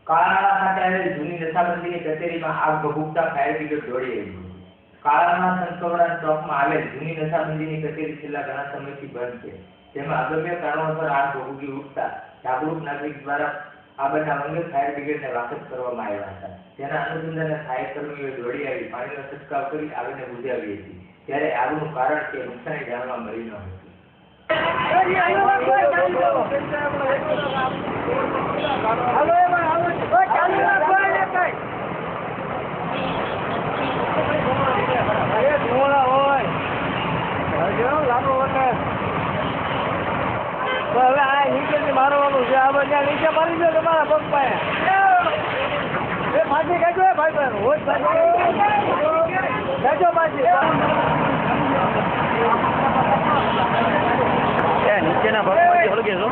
કાળાણા ખાતે આવેલી જૂની નશાબંધીની કચેરીમાં આગ ભભૂકતા ફાયર બ્રિગેડ દોડી આવી. કાળાણા સંતકવડા ચોકમાં આવેલ જૂની નશાબંધીની કચેરી છેલ્લા ઘણા સમયથી બંધ છે, જેમાં અગમ્ય કારણોસર આગ ભભૂકી ઉઠતા જાગૃત નાગરિક દ્વારા આ બનાવ અંગે ફાયર બ્રિગેડને વાકેફ કરવામાં આવ્યા હતા. જેના અનુસંધાને સહાયક કર્મીઓએ દોડી આવી પાણીનો છંટકાવ કરી આગને બુઝાવી હતી, ત્યારે આગનું કારણ કે નુકસાની જાણવા મળી ન હતી. હવે આ નીચેથી મારવાનું છે. આ બધા નીચે મારી દો તમારા પગ પાસે. એ ફાંસી કાઢો ભાઈ ભાઈ રોજ કાઢો પાછી. નીચેના ભાગમાંથી હળગે છો.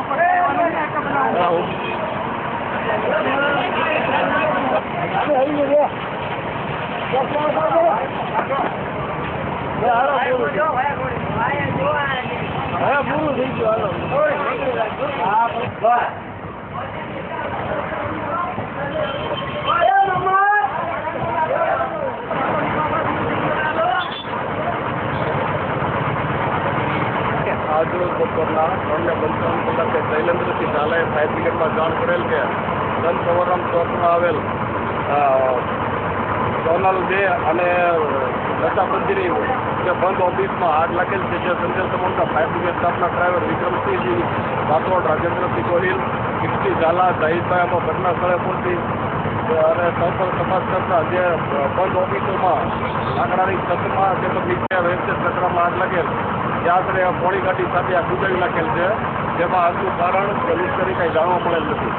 પૂરું થઈ ગયું. આજરોજ બપોરના 3:55 કલાકે શૈલેન્દ્રસિંહ ઝાલાએ ફાયર બ્રિગેડમાં જાણ કરેલ કે સંત સવરમ ચોકમાં આવેલ સોનાલુ 2 અને નશાબંધીની જે બંધ ઓફિસમાં આગ લાગેલ છે, જે સંદેશ સમૂહના ફાયર બ્રિગેડ સ્ટાફના ડ્રાઈવર વિક્રમસિંહજી રાઠોડ, રાજેન્દ્રસિંહ ગોહિલ, કિર્તિ ઝાલા, જાહિદભાઈ આમાં ઘટના સ્થળે પહોંચી અને સ્થળ પર તપાસ કરતા જે બંધ ઓફિસોમાં લાકડાની છતમાં કે તો નીચે વેચે ચક્રમાં આગ લાગેલ, જે આશરે પોણી ગાડી સાથે આ બુજાવી નાખેલ છે, જેમાં આગનું કારણ કે લશ્કરી કંઈ જાણવા મળેલ નથી.